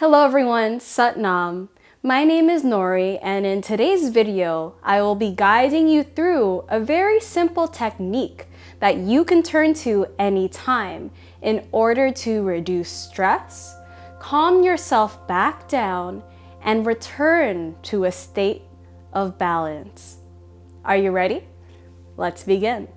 Hello everyone, Satnam. My name is Nori, and in today's video, I will be guiding you through a very simple technique that you can turn to anytime in order to reduce stress, calm yourself back down, and return to a state of balance. Are you ready? Let's begin.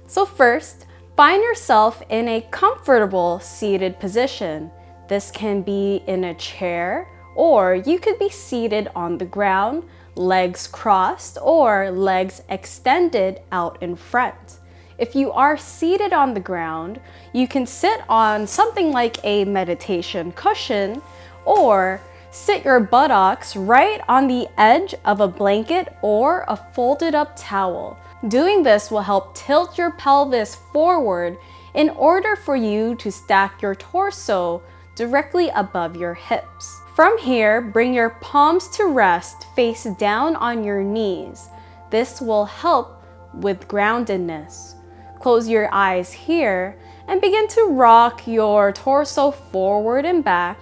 So first, find yourself in a comfortable seated position. This can be in a chair, or you could be seated on the ground, legs crossed or legs extended out in front. If you are seated on the ground, you can sit on something like a meditation cushion, or sit your buttocks right on the edge of a blanket or a folded up towel. Doing this will help tilt your pelvis forward in order for you to stack your torso directly above your hips. From here, bring your palms to rest face down on your knees. This will help with groundedness. Close your eyes here and begin to rock your torso forward and back,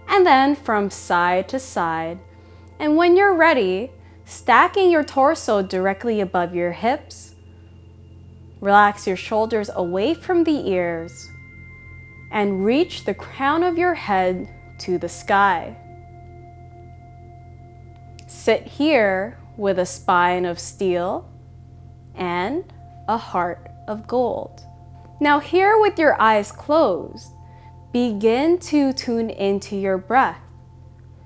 and then from side to side. And when you're ready, stacking your torso directly above your hips, relax your shoulders away from the ears, and reach the crown of your head to the sky. Sit here with a spine of steel and a heart of gold. Now here with your eyes closed, begin to tune into your breath.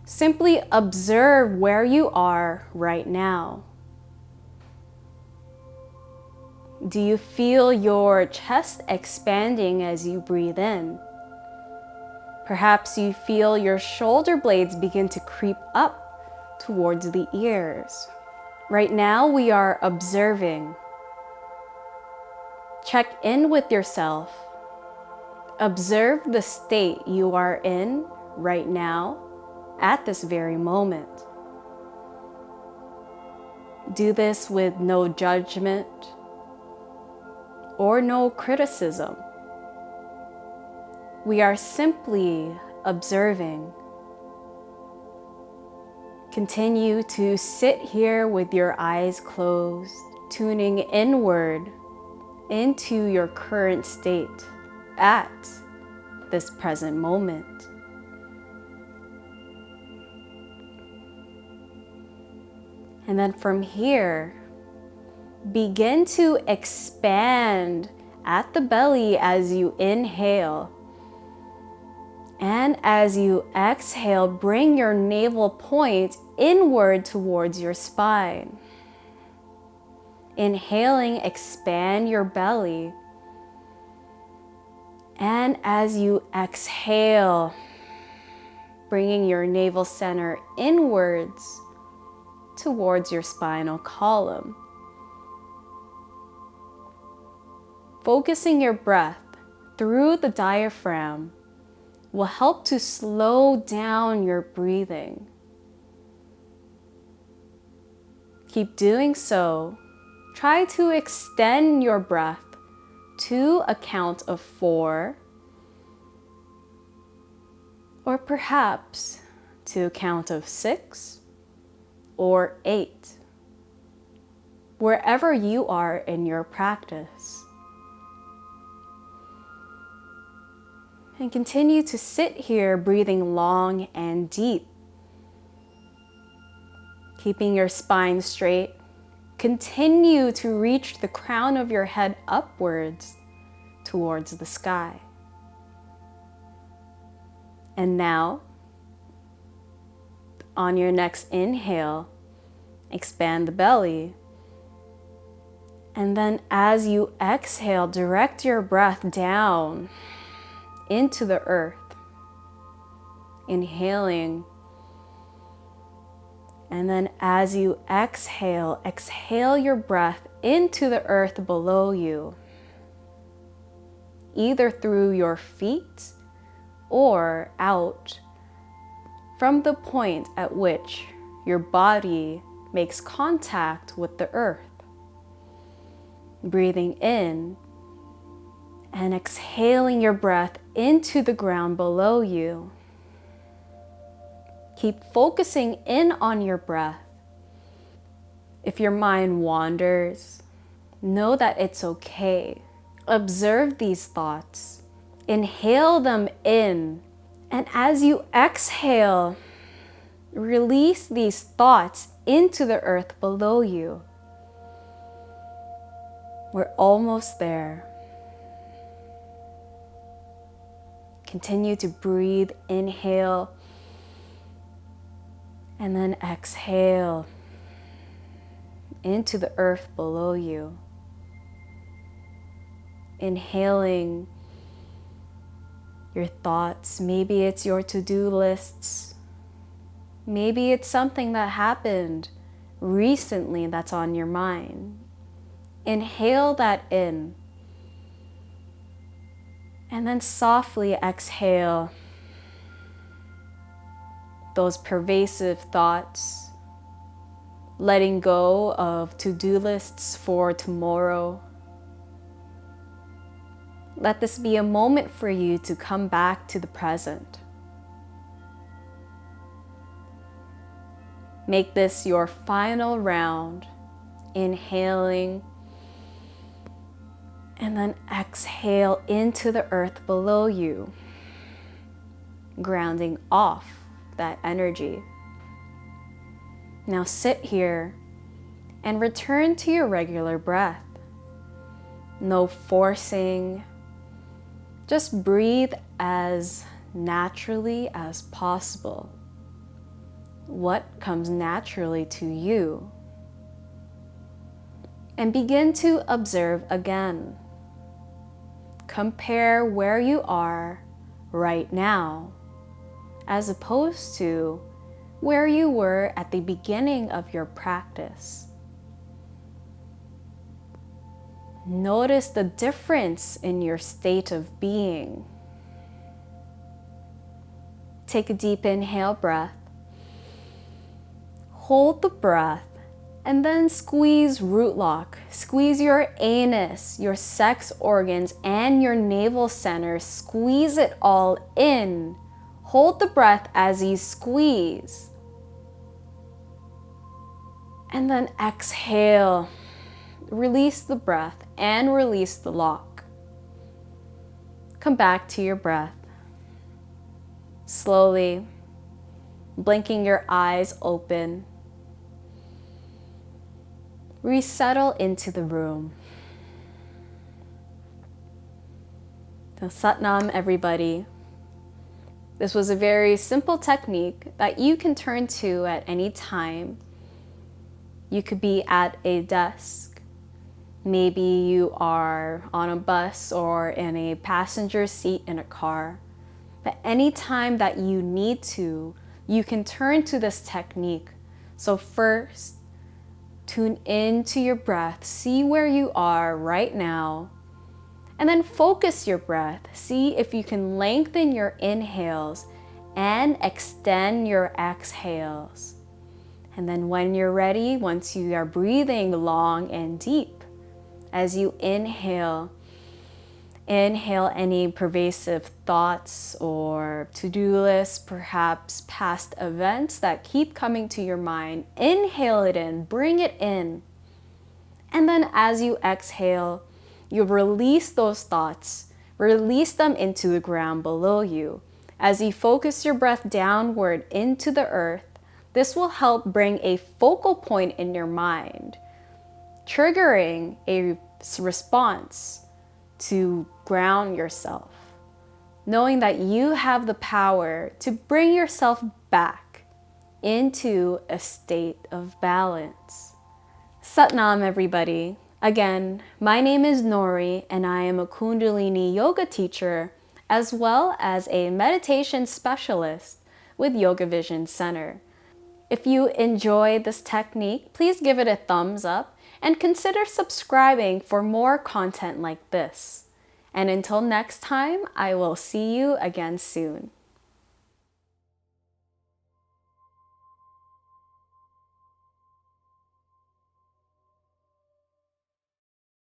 Simply observe where you are right now. Do you feel your chest expanding as you breathe in? Perhaps you feel your shoulder blades begin to creep up towards the ears. Right now we are observing. Check in with yourself. Observe the state you are in right now at this very moment. Do this with no judgment or no criticism. We are simply observing. Continue to sit here with your eyes closed, tuning inward into your current state at this present moment. And then from here, begin to expand at the belly as you inhale. And as you exhale, bring your navel point inward towards your spine. Inhaling, expand your belly. And as you exhale, bringing your navel center inwards towards your spinal column. Focusing your breath through the diaphragm will help to slow down your breathing. Keep doing so. Try to extend your breath to a count of 4, or perhaps to a count of 6 or 8, wherever you are in your practice. And continue to sit here breathing long and deep. Keeping your spine straight, continue to reach the crown of your head upwards towards the sky. And now, on your next inhale, expand the belly. And then as you exhale, direct your breath down into the earth. Inhaling. And then as you exhale, exhale your breath into the earth below you, either through your feet or out from the point at which your body makes contact with the earth. Breathing in and exhaling your breath into the ground below you. Keep focusing in on your breath. If your mind wanders, know that it's okay. Observe these thoughts. Inhale them in. And as you exhale, release these thoughts into the earth below you. We're almost there. Continue to breathe. Inhale. And then exhale into the earth below you. Inhaling your thoughts. Maybe it's your to-do lists. Maybe it's something that happened recently that's on your mind. Inhale that in. And then softly exhale those pervasive thoughts, letting go of to-do lists for tomorrow. Let this be a moment for you to come back to the present. Make this your final round, inhaling, and then exhale into the earth below you, grounding off that energy. Now sit here and return to your regular breath. No forcing. Just breathe as naturally as possible. What comes naturally to you? And begin to observe again. Compare where you are right now as opposed to where you were at the beginning of your practice. Notice the difference in your state of being. Take a deep inhale breath. Hold the breath and then squeeze root lock. Squeeze your anus, your sex organs, and your navel center. Squeeze it all in. Hold the breath as you squeeze. And then exhale. Release the breath and release the lock. Come back to your breath. Slowly, blinking your eyes open. Resettle into the room. So Satnam, everybody. This was a very simple technique that you can turn to at any time. You could be at a desk. Maybe you are on a bus or in a passenger seat in a car. But any time that you need to, you can turn to this technique. So first, tune into your breath. See where you are right now. And then focus your breath. See if you can lengthen your inhales and extend your exhales. And then when you're ready, once you are breathing long and deep, as you inhale any pervasive thoughts or to-do lists, perhaps past events that keep coming to your mind. Inhale it in, bring it in. And then as you exhale, you release those thoughts, release them into the ground below you. As you focus your breath downward into the earth, this will help bring a focal point in your mind, triggering a response to ground yourself, knowing that you have the power to bring yourself back into a state of balance. Satnam, everybody. Again, my name is Nori, and I am a Kundalini yoga teacher as well as a meditation specialist with Yoga Vision Center. If you enjoyed this technique, please give it a thumbs up and consider subscribing for more content like this. And until next time, I will see you again soon.